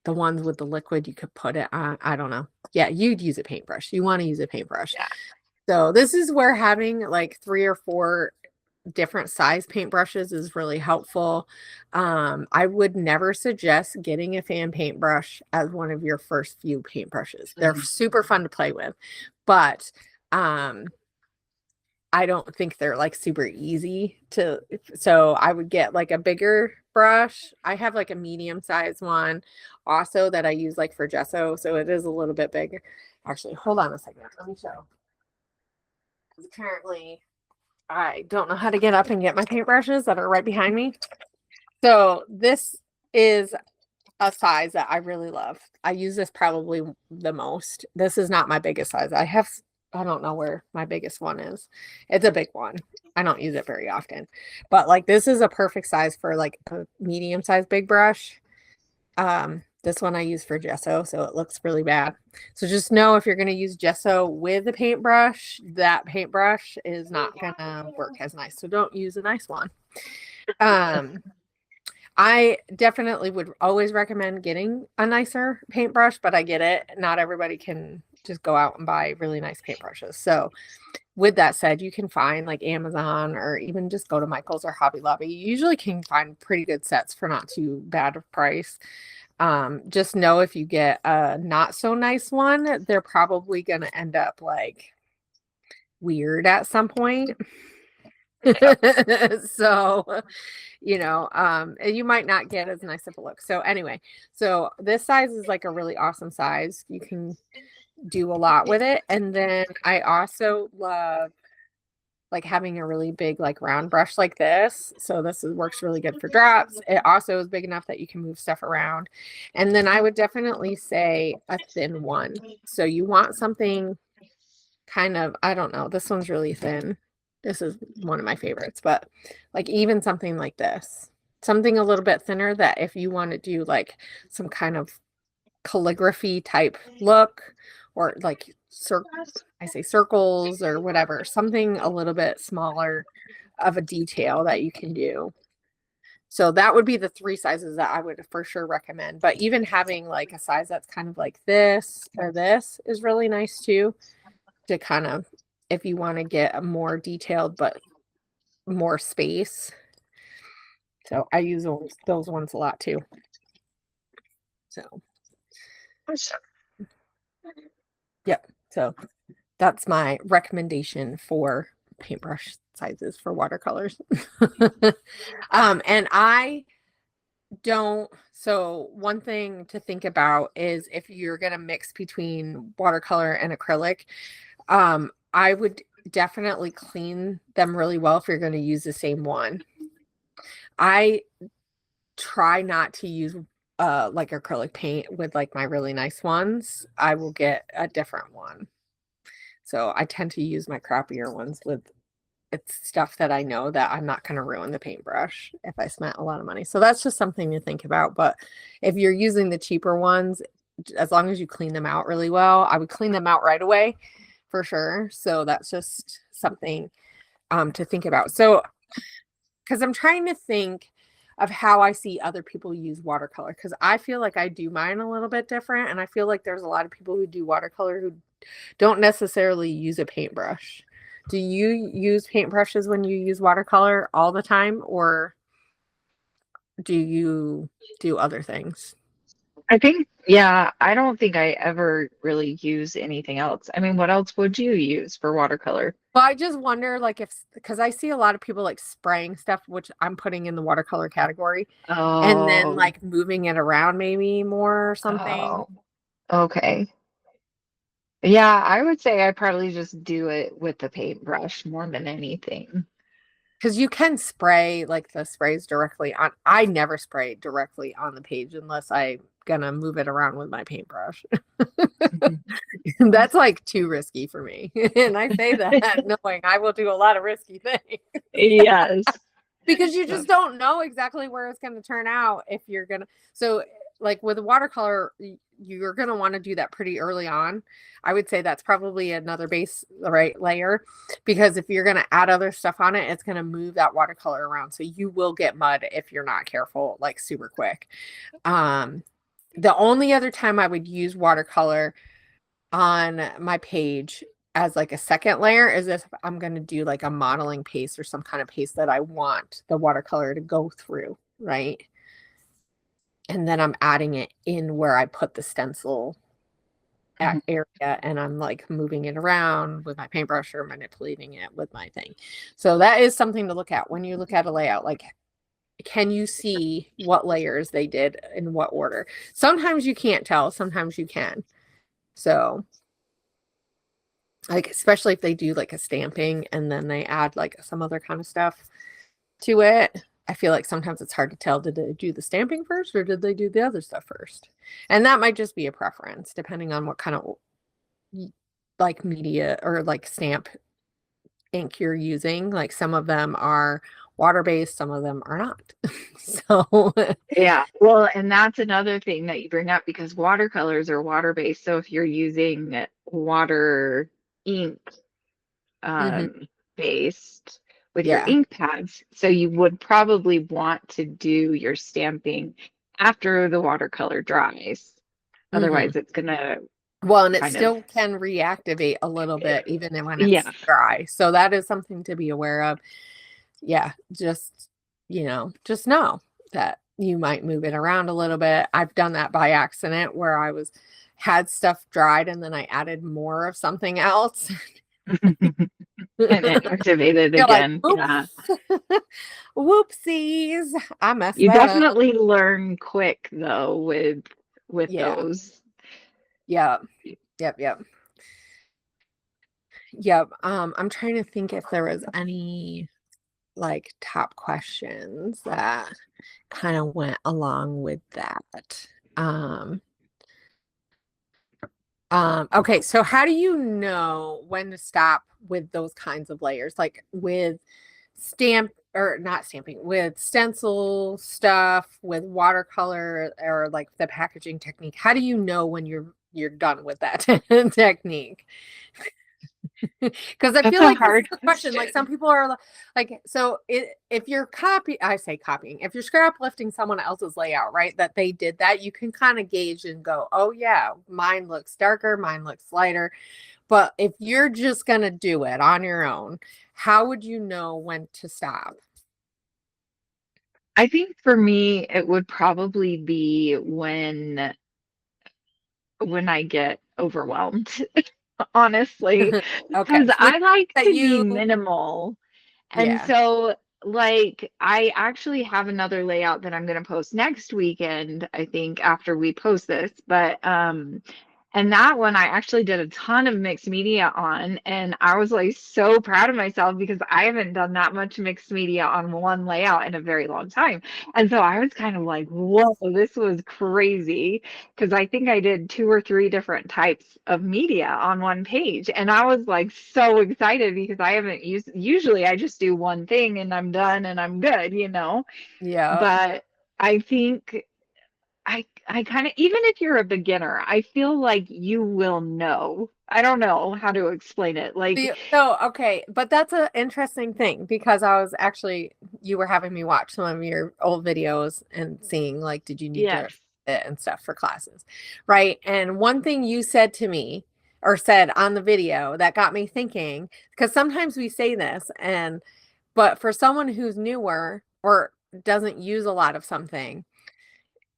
A: the ones with the liquid, you could put it on. I don't know. Yeah, you'd use a paintbrush. You want to use a paintbrush.
B: Yeah.
A: So this is where having like 3 or 4 different size paintbrushes is really helpful. I would never suggest getting a fan paintbrush as one of your first few paintbrushes. They're super fun to play with, but I don't think they're like super easy to, so I would get like a bigger brush. I have like a medium sized one also that I use like for gesso. So it is a little bit bigger. Actually, hold on a second. Let me show. Apparently I don't know how to get up and get my paintbrushes that are right behind me. So this is a size that I really love. I use this probably the most. This is not my biggest size. I don't know where my biggest one is. It's a big one. I don't use it very often, but like this is a perfect size for like a medium sized big brush. This one I use for gesso, so it looks really bad. So just know if you're going to use gesso with a paintbrush, that paintbrush is not going to work as nice. So don't use a nice one. I definitely would always recommend getting a nicer paintbrush, but I get it. Not everybody can just go out and buy really nice paintbrushes. So with that said, you can find like Amazon or even just go to Michael's or Hobby Lobby. You usually can find pretty good sets for not too bad of price. Just know if you get a not so nice one, they're probably going to end up like weird at some point. So, you know, you might not get as nice of a look. So anyway, so this size is like a really awesome size. You can do a lot with it. And then I also love like having a really big like round brush like this. So this works really good for drops. It also is big enough that you can move stuff around. And then I would definitely say a thin one. So you want something kind of, I don't know, this one's really thin. This is one of my favorites, but like even something like this, something a little bit thinner, that if you want to do like some kind of calligraphy type look, or like circles or whatever, something a little bit smaller of a detail that you can do. So that would be the 3 sizes that I would for sure recommend. But even having like a size that's kind of like this or this is really nice too, to kind of, if you want to get a more detailed but more space. So I use those ones a lot too. So yep. So that's my recommendation for paintbrush sizes for watercolors. And I don't, so one thing to think about is if you're going to mix between watercolor and acrylic, I would definitely clean them really well if you're going to use the same one. I try not to use like acrylic paint with like my really nice ones. I will get a different one. So I tend to use my crappier ones with it's stuff that I know that I'm not going to ruin the paintbrush if I spent a lot of money. So that's just something to think about. But if you're using the cheaper ones, as long as you clean them out really well, I would clean them out right away for sure. So that's just something to think about. So, because I'm trying to think of how I see other people use watercolor, because I feel like I do mine a little bit different. And I feel like there's a lot of people who do watercolor who don't necessarily use a paintbrush. Do you use paintbrushes when you use watercolor all the time, or do you do other things?
B: I think, yeah, I don't think I ever really use anything else. I mean, what else would you use for watercolor?
A: Well, I just wonder, like, if, because I see a lot of people like spraying stuff, which I'm putting in the watercolor category, and then
B: Oh,
A: like moving it around maybe more or something.
B: oh, okay. Yeah, I would say I probably just do it with the paintbrush more than anything.
A: Because you can spray like the sprays directly on. I never spray directly on the page unless I'm gonna move it around with my paintbrush. That's like too risky for me. And I say that knowing I will do a lot of risky things.
B: Yes.
A: Because you just don't know exactly where it's going to turn out if you're going to. So, like with watercolor, you're going to want to do that pretty early on. I would say that's probably another base, right, layer, because if you're going to add other stuff on it, it's going to move that watercolor around. So you will get mud if you're not careful, like super quick. The only other time I would use watercolor on my page as like a second layer is if I'm going to do like a modeling paste or some kind of paste that I want the watercolor to go through, right? And then I'm adding it in where I put the stencil area, and I'm like moving it around with my paintbrush or manipulating it with my thing. So that is something to look at when you look at a layout. Like, can you see what layers they did in what order? Sometimes you can't tell, sometimes you can. So like, especially if they do like a stamping and then they add like some other kind of stuff to it, I feel like sometimes it's hard to tell, did they do the stamping first or did they do the other stuff first? And that might just be a preference depending on what kind of like media or like stamp ink you're using. Like some of them are water-based, some of them are not. So
B: Yeah. Well, and that's another thing that you bring up because watercolors are water-based. So if you're using water ink
A: mhm,
B: based with your
A: yeah.
B: ink pads, so you would probably want to do your stamping after the watercolor dries.
A: Mhm.
B: Otherwise, it's gonna
A: Well, and it
B: kind of,
A: still can reactivate a little bit even when it's
B: yeah.
A: dry. So that is something to be aware of. Yeah, just, just know that you might move it around a little bit. I've done that by accident where had stuff dried and then I added more of something else.
B: And it activated
A: You're like,
B: again. Yeah.
A: oops, whoopsies, I messed
B: You
A: that up.
B: definitely learn quick though with
A: Yeah,
B: those.
A: yeah, yep. Yep. I'm trying to think if there was any like top questions that kind of went along with that. Um, okay, so how do you know when to stop with those kinds of layers? Like with stamp or not stamping, with stencil stuff, with watercolor or like the packaging technique. How do you know when you're done with that technique? Because I
B: That's
A: feel
B: a
A: like this is
B: hard
A: the question. Like some
B: question.
A: people are like, so if you're I say copying, if you're scrap lifting someone else's layout, right, that they did that, you can kind of gauge and go, oh yeah, mine looks darker, mine looks lighter. But if you're just going to do it on your own, how would you know when to stop?
B: I think for me, it would probably be when I get overwhelmed, honestly,
A: Okay.
B: because
A: So
B: I like
A: that
B: to be
A: you,
B: minimal. And
A: yeah.
B: so, like, I actually have another layout that I'm going to post next weekend, I think, after we post this. But and that one I actually did a ton of mixed media on, and I was like so proud of myself because I haven't done that much mixed media on one layout in a very long time. And so I was kind of like, whoa, this was crazy because I think I did two or three different types of media on one page. And I was like so excited because I haven't used, usually I just do one thing and I'm done and I'm good, you know?
A: Yeah.
B: But I think I kind of, even if you're a beginner, I feel like you will know. I don't know how to explain it. Like,
A: So, okay, but that's an interesting thing because I was actually, you were having me watch some of your old videos and seeing like, did you need to
B: yes.
A: fit and stuff for classes, right? And one thing you said to me or said on the video that got me thinking, because sometimes we say this but for someone who's newer or doesn't use a lot of something,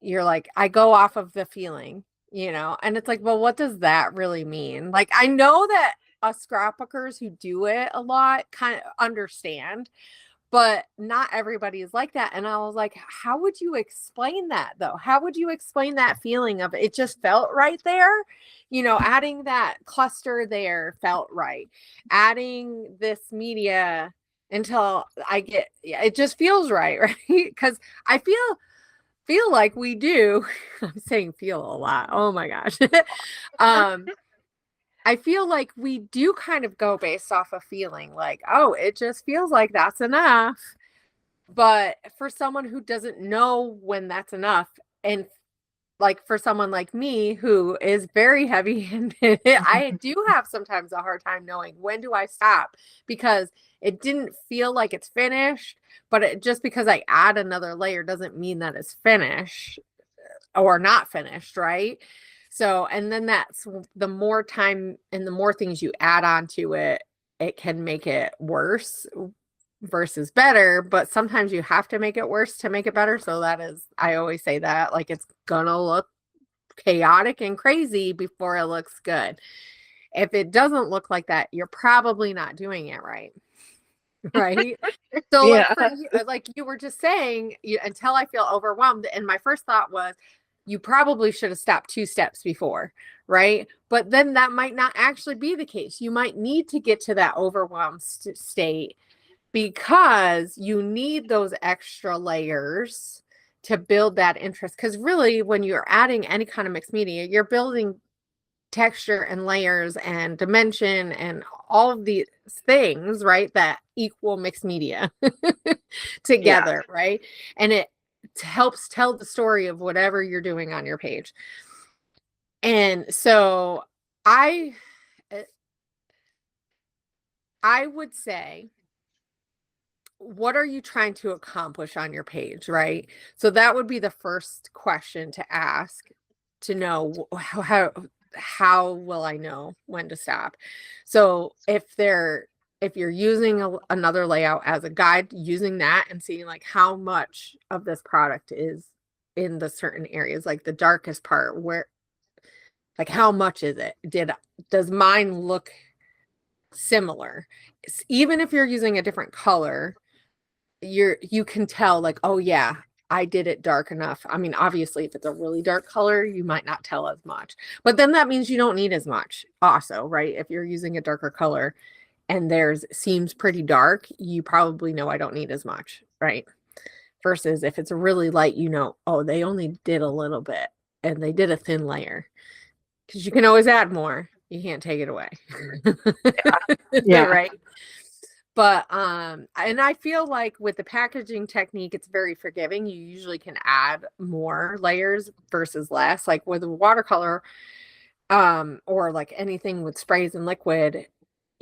A: you're like, I go off of the feeling, and it's like, well, what does that really mean? Like, I know that us scrapbookers who do it a lot kind of understand, but not everybody is like that. And I was like, how would you explain that though? How would you explain that feeling of it just felt right there? Adding that cluster there felt right. Adding this media until yeah, it just feels right, right? Because I feel like we do. I'm saying feel a lot. Oh my gosh. um, I feel like we do kind of go based off a feeling like, oh, it just feels like that's enough. But for someone who doesn't know when that's enough, and like for someone like me who is very heavy handed, I do have sometimes a hard time knowing when do I stop because it didn't feel like it's finished, but just because I add another layer doesn't mean that it's finished or not finished, right? So, and then that's the more time and the more things you add on to it, it can make it worse versus better, but sometimes you have to make it worse to make it better. So that is, I always say that, like, it's gonna look chaotic and crazy before it looks good. If it doesn't look like that, you're probably not doing it right. Right. So like
B: Yeah.
A: for you, like you were just saying, until I feel overwhelmed. And my first thought was, you probably should have stopped 2 steps before, right? But then that might not actually be the case. You might need to get to that overwhelmed state because you need those extra layers to build that interest. Because really, when you're adding any kind of mixed media, you're building texture and layers and dimension and all of these things, right, that equal mixed media
B: Yeah.
A: together, right? And it helps tell the story of whatever you're doing on your page. And so I uh, I would say, what are you trying to accomplish on your page, right? So that would be the first question to ask to know how will I know when to stop? So if you're using another layout as a guide, using that and seeing like how much of this product is in the certain areas, like the darkest part, where like how much is it? Does mine look similar? Even if you're using a different color, you can tell like, oh yeah, I did it dark enough. I mean, obviously if it's a really dark color, you might not tell as much, but then that means you don't need as much also, right? If you're using a darker color and theirs seems pretty dark, you probably know I don't need as much, right? Versus if it's really light, oh, they only did a little bit and they did a thin layer, because you can always add more, you can't take it away.
B: Yeah.
A: Right. But and I feel like with the packaging technique, it's very forgiving. You usually can add more layers versus less. Like with watercolor, or like anything with sprays and liquid,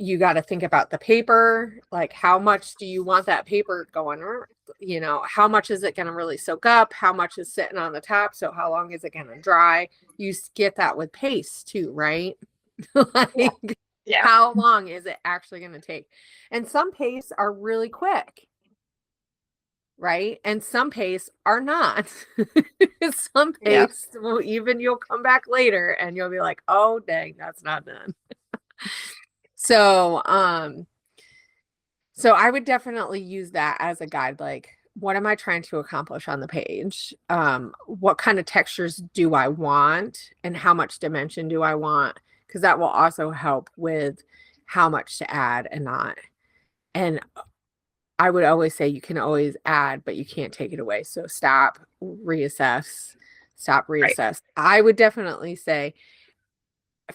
A: you got to think about the paper, like how much do you want that paper going, you know, how much is it going to really soak up, how much is sitting on the top, so how long is it going to dry? You get that with paste too, right? Like how long is it actually going to take? And some pastes are really quick, right? And some pastes are not. Some pastes will even, you'll come back later and you'll be like, oh dang, that's not done. So so I would definitely use that as a guide. Like, what am I trying to accomplish on the page? What kind of textures do I want, and how much dimension do I want? Because that will also help with how much to add and not. And I would always say you can always add, but you can't take it away. So stop, reassess, stop, reassess. Right. I would definitely say,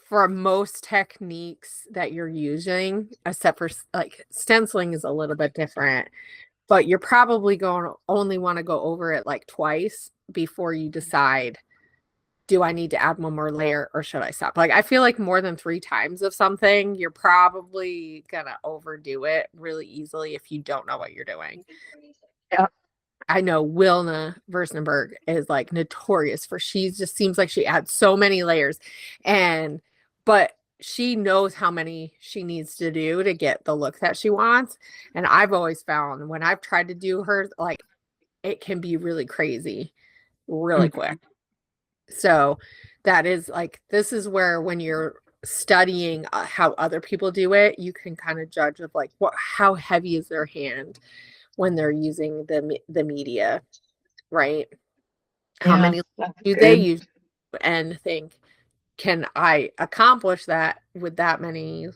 A: for most techniques that you're using, except for like stenciling is a little bit different, but you're probably going to only want to go over it like twice before you decide, do I need to add one more layer or should I stop? Like, I feel like more than 3 times of something, you're probably gonna overdo it really easily if you don't know what you're doing. Yeah. I know Wilna Versenberg is like notorious for, she just seems like she adds so many layers, but she knows how many she needs to do to get the look that she wants. And I've always found when I've tried to do hers, like, it can be really crazy really quick. So that is like, this is where when you're studying how other people do it, you can kind of judge of like, how heavy is their hand when they're using the media, right? How many do they use, and think, can I accomplish that with that many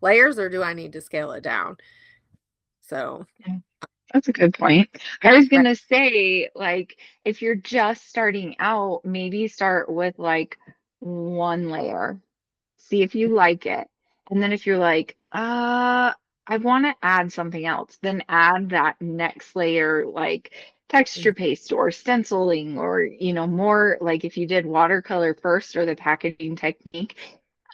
A: layers, or do I need to scale it down? So
B: that's a good point. I was going to say, like, if you're just starting out, maybe start with like 1 layer. See if you like it. And then if you're like, I want to add something else, then add that next layer, like texture paste or stenciling, or, you know, more like if you did watercolor first or the packaging technique,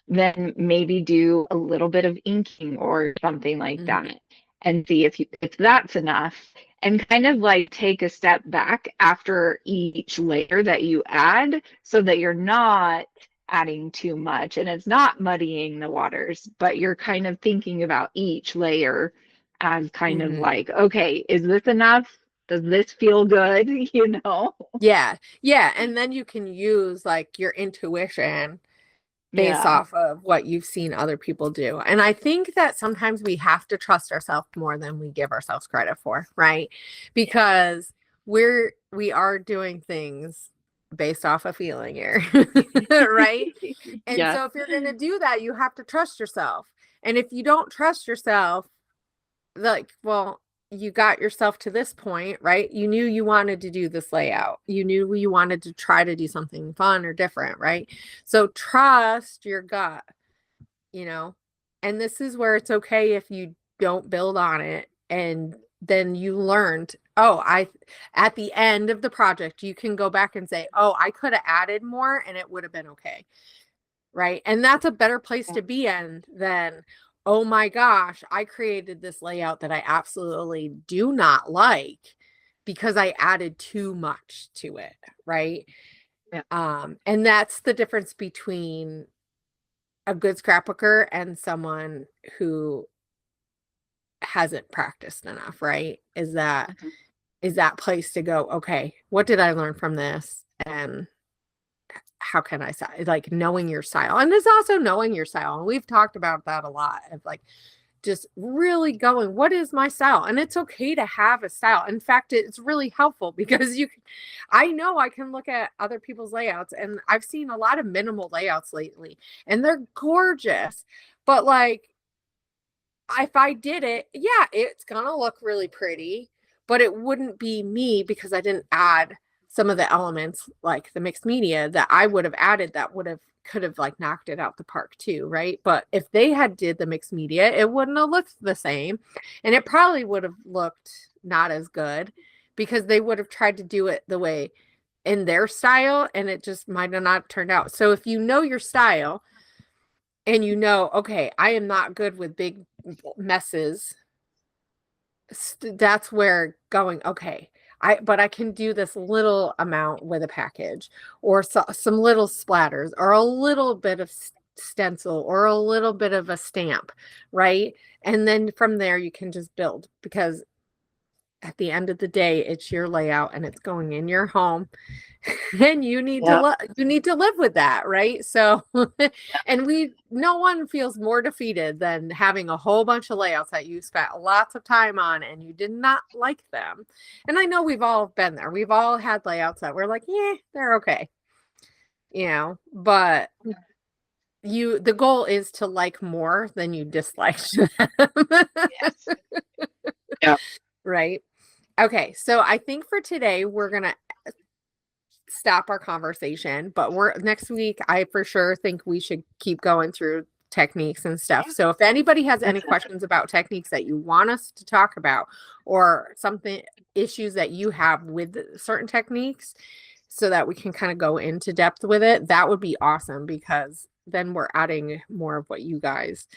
B: then maybe do a little bit of inking or something like that, and see if that's enough, and kind of like take a step back after each layer that you add so that you're not adding too much and it's not muddying the waters, but you're kind of thinking about each layer as kind of like, okay, is this enough? Does this feel good? You know?
A: Yeah. And then you can use like your intuition based off of what you've seen other people do. And I think that sometimes we have to trust ourselves more than we give ourselves credit for, right? Because we are doing things based off a feeling here, right? And so if you're going to do that, you have to trust yourself. And if you don't trust yourself, like, well, you got yourself to this point, right? You knew you wanted to do this layout. You knew you wanted to try to do something fun or different, right? So trust your gut, you know, and this is where it's okay if you don't build on it. And then you learned, at the end of the project, you can go back and say, oh, I could have added more and it would have been okay. Right. And that's a better place to be in than, oh my gosh, I created this layout that I absolutely do not like because I added too much to it. Right. Yeah. And that's the difference between a good scrapbooker and someone who hasn't practiced enough, right? Is that place to go, okay, what did I learn from this? And how can I say, like, knowing your style. And it's also knowing your style. And we've talked about that a lot, of like just really going, what is my style? And it's okay to have a style. In fact, it's really helpful because I know I can look at other people's layouts, and I've seen a lot of minimal layouts lately and they're gorgeous. But like, if I did it, it's gonna look really pretty, but it wouldn't be me because I didn't add some of the elements like the mixed media that I would have added that could have like knocked it out the park too, right? But if they had did the mixed media, it wouldn't have looked the same, and it probably would have looked not as good because they would have tried to do it the way in their style, and it just might have not turned out. So if you know your style and you know, okay, I am not good with big messes. That's where going, okay, but I can do this little amount with a package, or some little splatters, or a little bit of stencil, or a little bit of a stamp, right? And then from there you can just build, because at the end of the day, it's your layout and it's going in your home. And you need to live with that, right? So and no one feels more defeated than having a whole bunch of layouts that you spent lots of time on and you did not like them. And I know we've all been there. We've all had layouts that we're like, yeah, they're okay, but the goal is to like more than you disliked them.
B: Yes. Yeah.
A: Right. Okay, so I think for today we're gonna stop our conversation, but next week I for sure think we should keep going through techniques and stuff. So if anybody has any questions about techniques that you want us to talk about, or issues that you have with certain techniques, so that we can kind of go into depth with it, that would be awesome, because then we're adding more of what you guys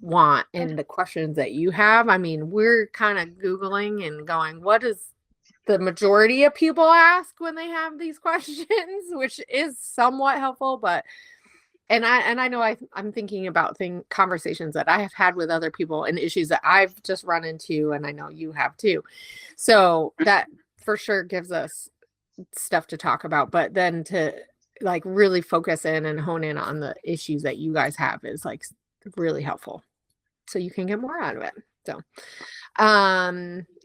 A: want and the questions that you have. I mean, we're kind of Googling and going, what is the majority of people ask when they have these questions, which is somewhat helpful, but I know I'm thinking about conversations that I have had with other people and issues that I've just run into, and I know you have too. So that for sure gives us stuff to talk about, but then to like really focus in and hone in on the issues that you guys have is like really helpful, so you can get more out of it. So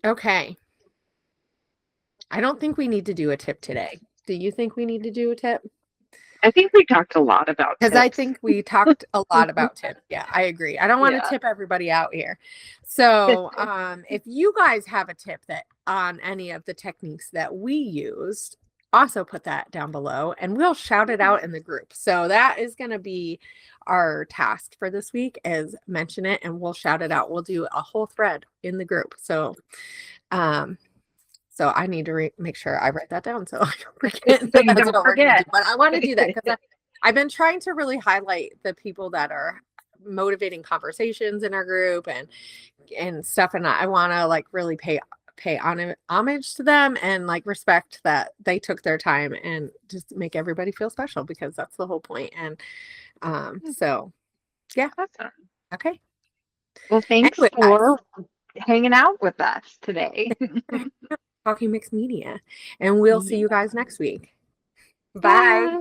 A: okay, I don't think we need to do a tip today. Do you think we need to do a tip?
B: I think we talked a lot about tips.
A: Because I think we talked a lot about tips. Yeah, I agree. I don't want to tip everybody out here. So if you guys have a tip that on any of the techniques that we used, also put that down below and we'll shout it out in the group. So that is going to be our task for this week, is mention it and we'll shout it out. We'll do a whole thread in the group. So I need to make sure I write that down so I don't forget.
B: So you don't forget.
A: But I want to do that because I've been trying to really highlight the people that are motivating conversations in our group and stuff. And I want to like really pay homage to them and like respect that they took their time and just make everybody feel special, because that's the whole point. And so yeah.
B: Awesome.
A: Okay.
B: Well, thanks for hanging out with us today.
A: Talking Mixed Media, and we'll see you guys next week. Bye.